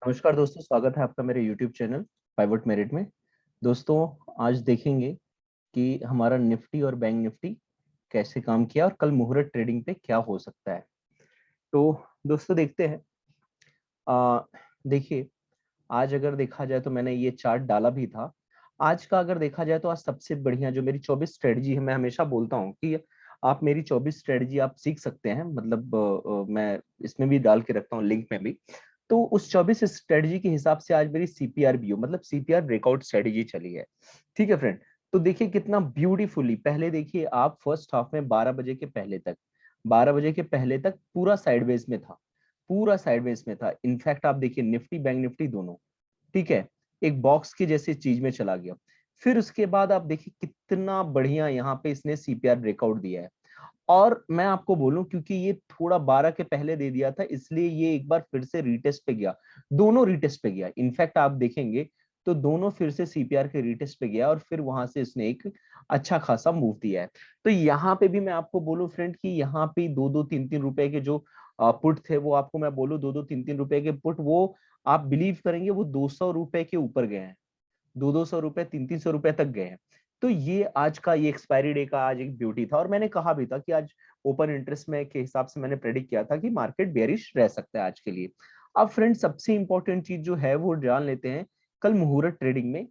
नमस्कार दोस्तों, स्वागत है आपका मेरे YouTube चैनल पाइवट मेरिट में। दोस्तों, आज देखेंगे कि हमारा निफ्टी और बैंक निफ्टी कैसे काम किया और कल मुहूर्त ट्रेडिंग पे क्या हो सकता है। तो दोस्तों देखते हैं। आ, देखिए, आज अगर देखा जाए तो मैंने ये चार्ट डाला भी था। आज का अगर देखा जाए तो आज सबसे बढ़िया जो मेरी 24 स्ट्रेटजी है, मैं हमेशा बोलता हूँ कि आप मेरी 24 स्ट्रेटजी आप सीख सकते हैं। मतलब मैं इसमें भी डाल के रखता हूँ लिंक में भी। तो उस 24 स्ट्रेटजी के हिसाब से आज मेरी सीपीआर भी हो, मतलब सीपीआर ब्रेकआउट स्ट्रेटजी चली है। ठीक है फ्रेंड। तो देखिए कितना ब्यूटीफुली, पहले देखिए आप फर्स्ट हाफ में 12 बजे के पहले तक, 12 बजे के पहले तक पूरा साइडवेज में था, पूरा साइडवेज में था। इनफैक्ट आप देखिए निफ्टी बैंक निफ्टी दोनों, ठीक है, एक बॉक्स की जैसी चीज में चला गया। फिर उसके बाद आप देखिए कितना बढ़िया यहाँ पे इसने सीपीआर ब्रेकआउट दिया है। और मैं आपको बोलूं, क्योंकि ये थोड़ा 12 के पहले दे दिया था, इसलिए ये एक बार फिर से रीटेस्ट पे गया, दोनों रीटेस्ट पे गया। इनफैक्ट आप देखेंगे तो दोनों फिर से सीपीआर के रीटेस्ट पे गया और फिर वहां से इसने एक अच्छा खासा मूव दिया है। तो यहाँ पे भी मैं आपको बोलूं फ्रेंड कि यहाँ पे 2-2 3-3 रुपए के जो पुट थे, वो आपको मैं बोलूं 2-2 3-3 रुपए के पुट, वो आप बिलीव करेंगे वो 200 रुपए के ऊपर गए हैं, 200 रुपए 300 रुपए तक गए हैं। तो ये आज का ये एक्सपायरी डे का आज एक ब्यूटी था। और मैंने कहा भी था कि आज ओपन इंटरेस्ट में के हिसाब से मैंने प्रेडिक्ट किया था कि मार्केट बेरिश रह सकता है आज के लिए। अब फ्रेंड सबसे इंपॉर्टेंट चीज जो है वो जान लेते हैं, कल मुहूर्त ट्रेडिंग में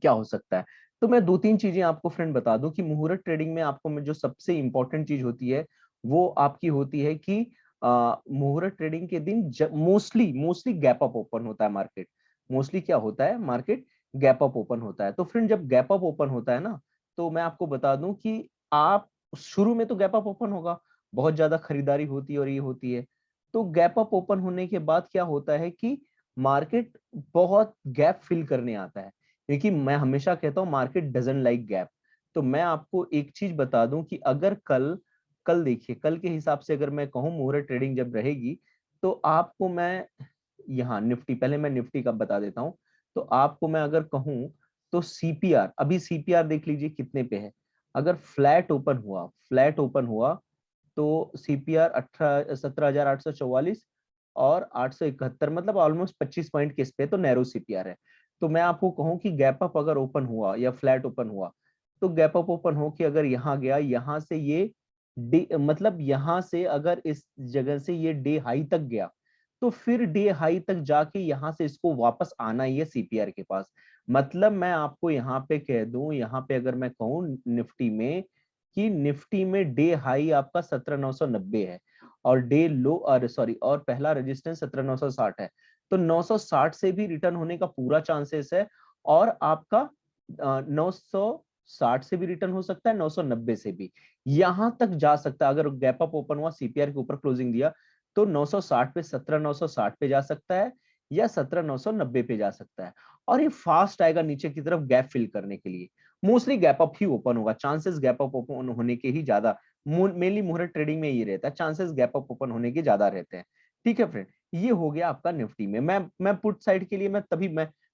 क्या हो सकता है। तो मैं 2-3 चीजें आपको फ्रेंड बता दूं कि मुहूर्त ट्रेडिंग में आपको में जो सबसे इंपॉर्टेंट चीज होती है वो आपकी होती है कि मुहूर्त ट्रेडिंग के दिन mostly mostly gap up open होता है मार्केट। मोस्टली क्या होता है, मार्केट गैप अप ओपन होता है। तो फ्रेंड जब गैप अप ओपन होता है ना, तो मैं आपको बता दूं कि आप शुरू में तो गैप अप ओपन होगा, बहुत ज्यादा खरीदारी होती है और ये होती है। तो गैप अप ओपन होने के बाद क्या होता है कि मार्केट बहुत गैप फिल करने आता है, क्योंकि मैं हमेशा कहता हूं मार्केट डजंट लाइक गैप। तो मैं आपको एक चीज बता दूं कि अगर कल कल देखिए, कल के हिसाब से अगर मैं कहूं मुहूर्त ट्रेडिंग जब रहेगी, तो आपको मैं यहाँ निफ्टी, पहले मैं निफ्टी का बता देता हूं। तो आपको मैं अगर कहूं तो सीपीआर, अभी सीपीआर देख लीजिए कितने पे है। अगर फ्लैट ओपन हुआ तो सीपीआर 17,844 और 871, मतलब ऑलमोस्ट 25 पॉइंट के इस पे, तो नैरो सीपीआर है। तो मैं आपको कहूं कि गैप अप अगर ओपन हुआ या फ्लैट ओपन हुआ, तो गैप अप ओपन हो कि अगर यहाँ गया, यहाँ से ये डे, मतलब यहाँ से अगर इस जगह से ये डे हाई तक गया, तो फिर डे हाई तक जाके यहाँ से इसको वापस आना ही है सीपीआर के पास। मतलब मैं आपको यहाँ पे कह दूं, यहाँ पे अगर मैं कहूं निफ्टी में कि निफ्टी में डे हाई आपका 17,990 है और डे लो, और सॉरी, और पहला रेजिस्टेंस 17,960 है। तो 960 से भी रिटर्न होने का पूरा चांसेस है। और आपका 960 से भी रिटर्न हो सकता है, 990 से भी यहां तक जा सकता है। अगर गैप अप ओपन हुआ, सीपीआर के ऊपर क्लोजिंग दिया, तो 960 पे, 17,960 पे जा सकता है या 17,990 पे जा सकता है। और ये फास्ट आएगा नीचे की तरफ गैप फिल करने के लिए। मोस्टली गैप अप ही ओपन होगा, चांसेस गैप अप ओपन होने के ही ज्यादा, मेनली मुहूर्त ट्रेडिंग में ये रहता है, चांसेस गैप अप ओपन होने के ज्यादा रहते हैं। ठीक है फ्रेंड, ये हो गया आपका निफ्टी में। मैं पुट साइड के लिए, मैं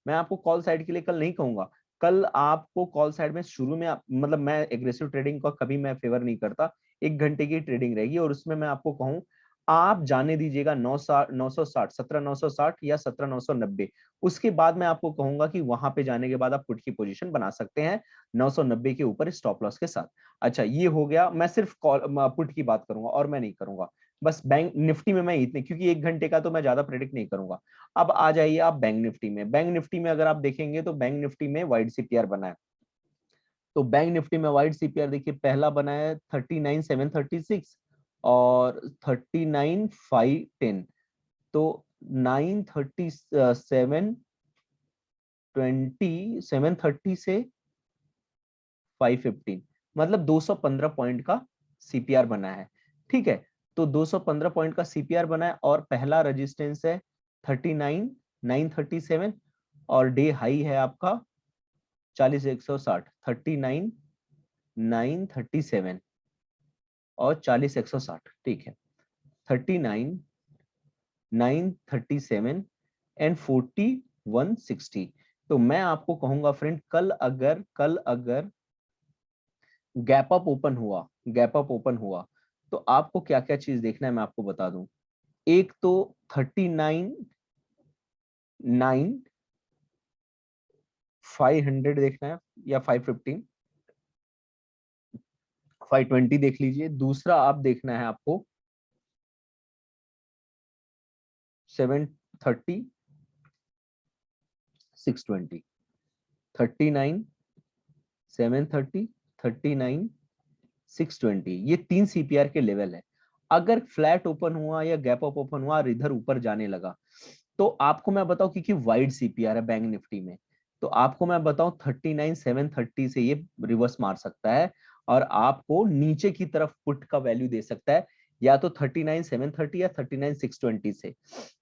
आपको कॉल साइड के लिए कल नहीं कहूंगा। कल आपको कॉल साइड में शुरू में मतलब मैं एग्रेसिव ट्रेडिंग का कभी मैं फेवर नहीं करता। 1 घंटे की ट्रेडिंग रहेगी और उसमें मैं आपको कहूं, आप जाने दीजिएगा 960, 17,960 या 17,990। उसके बाद मैं आपको कहूंगा कि वहां पे जाने के बाद आप पुट की पोजीशन बना सकते हैं 990 के ऊपर स्टॉप लॉस के साथ। अच्छा, ये हो गया, मैं सिर्फ कॉल पुट की बात करूंगा और मैं नहीं करूंगा। बस बैंक निफ्टी में मैं इतने, क्योंकि 1 घंटे का तो मैं ज्यादा प्रेडिक्ट नहीं करूंगा। अब आ जाइए आप बैंक निफ्टी में। बैंक निफ्टी में अगर आप देखेंगे तो बैंक निफ्टी में वाइड सीपीआर बना है। तो बैंक निफ्टी में वाइड सीपीआर देखिए, पहला बना है 39,736 और 39,510। तो 730 से 515, मतलब 215 पॉइंट का सीपीआर बना है। ठीक है, तो 215 पॉइंट का सीपीआर बना है और पहला रेजिस्टेंस है 39,937 और डे हाई है आपका 40,160, 39,937 और 40,160। ठीक है, 39,937 एंड 4160। तो मैं आपको कहूंगा फ्रेंड, कल अगर गैप अप ओपन हुआ, तो आपको क्या क्या चीज देखना है मैं आपको बता दूं। एक तो 39 500 देखना है या 515, 520 देख लीजिए। दूसरा आप देखना है आपको 730, 620, 39, 730, 39, 620, ये 3 सीपीआर के लेवल है। अगर फ्लैट ओपन हुआ या गैप अप ओपन हुआ और इधर ऊपर जाने लगा, तो आपको मैं बताऊं, क्योंकि वाइड सीपीआर है बैंक निफ्टी में, तो आपको मैं बताऊं 39,730 से ये रिवर्स मार सकता है और आपको नीचे की तरफ पुट का वैल्यू दे सकता है, या तो 39,730 या 39,620 से।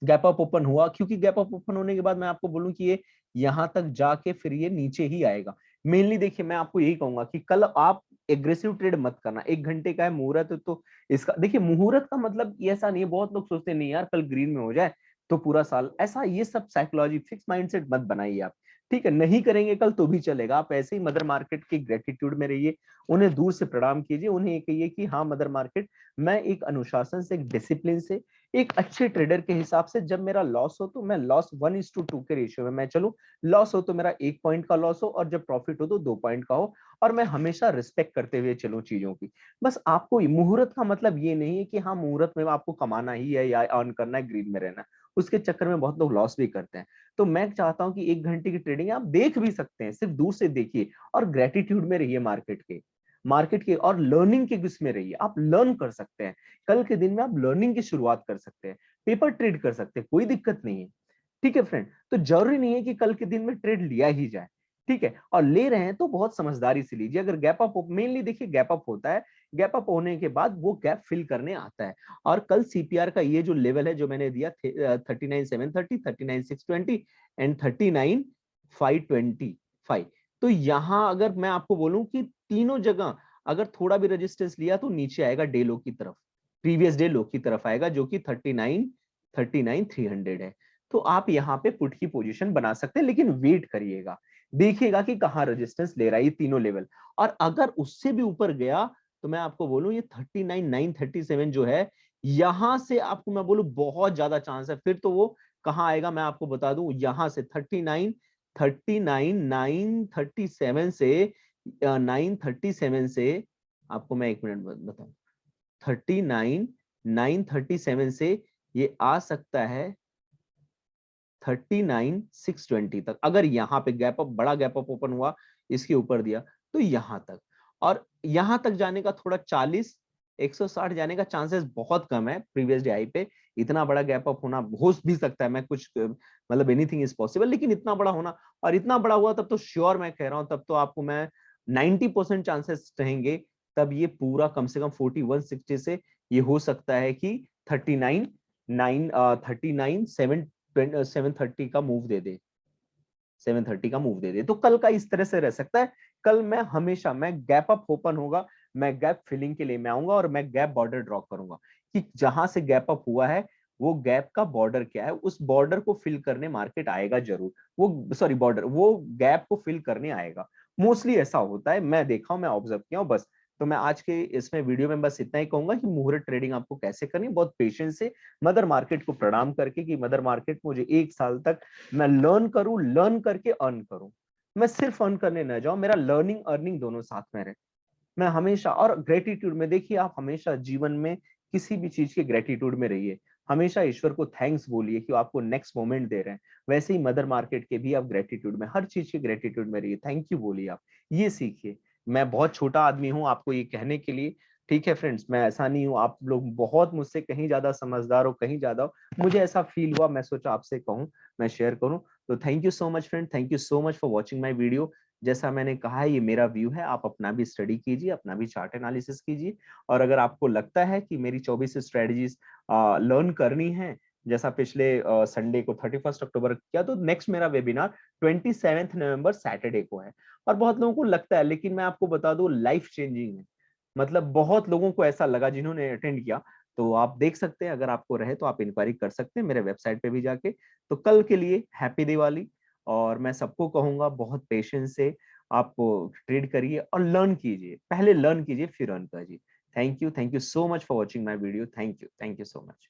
गैप अप ओपन हुआ, क्योंकि गैप अप ओपन होने के बाद मैं आपको बोलूं कि ये यहां तक जाके फिर ये नीचे ही आएगा। मेनली देखिए, मैं आपको यही कहूंगा कि कल आप एग्रेसिव ट्रेड मत करना। 1 घंटे का है मुहूर्त, तो इसका देखिए, मुहूर्त का मतलब ऐसा नहीं है, बहुत लोग सोचते नहीं यार कल ग्रीन में हो जाए तो पूरा साल, ऐसा ये सब साइकोलॉजी, फिक्स माइंडसेट मत बनाइए आप। ठीक है, नहीं करेंगे कल तो भी चलेगा, आप ऐसे ही मदर मार्केट की ग्रेटिट्यूड में रहिए, उन्हें दूर से प्रणाम कीजिए, उन्हें ये कहिए कि हाँ मदर मार्केट, मैं एक अनुशासन से, एक डिसिप्लिन से, एक अच्छे ट्रेडर के हिसाब से, जब मेरा लॉस हो तो मैं लॉस 1:2 के रेशियो में मैं चलूं, लॉस हो तो मेरा 1 पॉइंट का लॉस हो, और जब प्रॉफिट हो तो 2 पॉइंट का हो, और मैं हमेशा रिस्पेक्ट करते हुए चलूं चीजों की। बस आपको मुहूर्त का मतलब ये नहीं है कि हाँ मुहूर्त में आपको कमाना ही है या अर्न करना है, ग्रीन में रहना है, उसके चक्कर में बहुत लोग लॉस भी करते हैं। तो मैं चाहता हूं कि 1 घंटे की ट्रेडिंग आप देख भी सकते हैं, सिर्फ दूर से देखिए और ग्रेटिट्यूड में रहिए मार्केट के और लर्निंग के उसमें रहिए। आप लर्न कर सकते हैं, कल के दिन में आप लर्निंग की शुरुआत कर सकते हैं, पेपर ट्रेड कर सकते हैं, कोई दिक्कत नहीं है। ठीक है फ्रेंड, तो जरूरी नहीं है कि कल के दिन में ट्रेड लिया ही जाए। ठीक है, और ले रहे हैं तो बहुत समझदारी से लीजिए। अगर गैप अप, मेनली देखिए गैप अप होता है, गैप अप होने के बाद वो गैप फिल करने आता है। और कल सीपीआर का ये जो लेवल है जो मैंने दिया, 39,730, 39,620 एंड 39,525, तो यहां अगर मैं आपको बोलूं कि तीनों जगह अगर थोड़ा भी रेजिस्टेंस लिया तो नीचे आएगा डे लो की तरफ, प्रीवियस डे लो की तरफ आएगा, जो कि 39,300 है। तो आप यहाँ पे पुट की पोजीशन बना सकते हैं, लेकिन वेट करिएगा, देखिएगा कि कहाँ रेजिस्टेंस ले रहा है ये तीनों लेवल। और अगर उससे भी ऊपर गया तो मैं आपको बोलूं ये 39,937 जो है, यहां से आपको मैं बोलूं बहुत ज्यादा चांस है, फिर तो वो कहाँ आएगा मैं आपको बता दूं, यहां से 39,937 से 937 से, आपको मैं 1 मिनट बताऊं, 39,937 से ये आ सकता है 39,620 तक। अगर यहाँ पे गैप अप, बड़ा गैप अप ओपन हुआ, इसके ऊपर दिया तो यहां तक, और यहां तक जाने का थोड़ा 40, 160 जाने का चांसेस बहुत कम है प्रीवियस डे हाई पे। इतना बड़ा गैप अप होना हो भी सकता है, मैं कुछ मतलब एनीथिंग इज पॉसिबल, लेकिन इतना बड़ा होना, और इतना बड़ा हुआ तब तो श्योर मैं कह रहा हूं, तब तो आपको मैं 90% चांसेस रहेंगे, तब ये पूरा कम से कम 4160 से ये हो सकता है कि 730 का मूव दे दे, 730 का मूव दे दे, तो कल का इस तरह से रह सकता है। कल मैं हमेशा, मैं गैप अप ओपन होगा, मैं गैप फिलिंग के लिए मैं आऊंगा, और मैं गैप बॉर्डर ड्रॉ करूंगा कि जहां से गैप अप हुआ है वो गैप का बॉर्डर क्या है, उस बॉर्डर को फिल करने मार्केट आएगा जरूर, वो सॉरी बॉर्डर, वो गैप को फिल करने आएगा। मोस्टली ऐसा होता है, मैं देखा हूं, मैं ऑब्जर्व किया हूं बस। तो मैं आज के इसमें वीडियो में बस इतना ही कहूंगा कि मुहूर्त ट्रेडिंग आपको कैसे करनी, बहुत पेशेंस से मदर मार्केट को प्रणाम करके, कि मदर मार्केट मुझे 1 साल तक मैं लर्न करूं, लर्न करके अर्न करूं, मैं सिर्फ अर्न करने न जाऊं, मेरा लर्निंग अर्निंग दोनों साथ में रहे। मैं हमेशा, और ग्रेटिट्यूड में देखिए, आप हमेशा जीवन में किसी भी चीज के ग्रेटिट्यूड में रहिए, हमेशा ईश्वर को थैंक्स बोलिए कि वो आपको नेक्स्ट मोमेंट दे रहे हैं। वैसे ही मदर मार्केट के भी आप ग्रेटिट्यूड में, हर चीज के ग्रेटिट्यूड में रहिए, थैंक यू बोलिए, आप ये सीखिए। मैं बहुत छोटा आदमी हूं आपको ये कहने के लिए। ठीक है फ्रेंड्स, मैं ऐसा नहीं हूं, आप लोग बहुत मुझसे कहीं ज्यादा समझदार हो, कहीं ज्यादा हो, मुझे ऐसा फील हुआ, मैं सोचा आपसे कहूं, मैं शेयर करूं। तो thank you so much friend, thank you so much for watching my video. जैसा मैंने कहा है, ये मेरा व्यू है, आप अपना भी स्टडी कीजिए, अपना भी चार्ट एनालिसिस कीजिए। और अगर आपको लगता है कि मेरी 24 स्ट्रेटजीज लर्न करनी है, जैसा पिछले संडे को 31 अक्टूबर किया, तो नेक्स्ट मेरा वेबिनार 27 नवंबर सैटरडे को है। और बहुत लोगों को लगता है, लेकिन मैं आपको बता दूं, लाइफ चेंजिंग है, मतलब बहुत लोगों को ऐसा लगा जिन्होंने अटेंड किया। तो आप देख सकते हैं, अगर आपको रहे तो आप इंक्वायरी कर सकते हैं मेरे वेबसाइट पे भी जाके। तो कल के लिए हैप्पी दिवाली। और मैं सबको कहूंगा, बहुत पेशेंस से आप ट्रेड करिए और लर्न कीजिए, पहले लर्न कीजिए फिर अर्न कीजिए। Thank you so much for watching my video, thank you so much.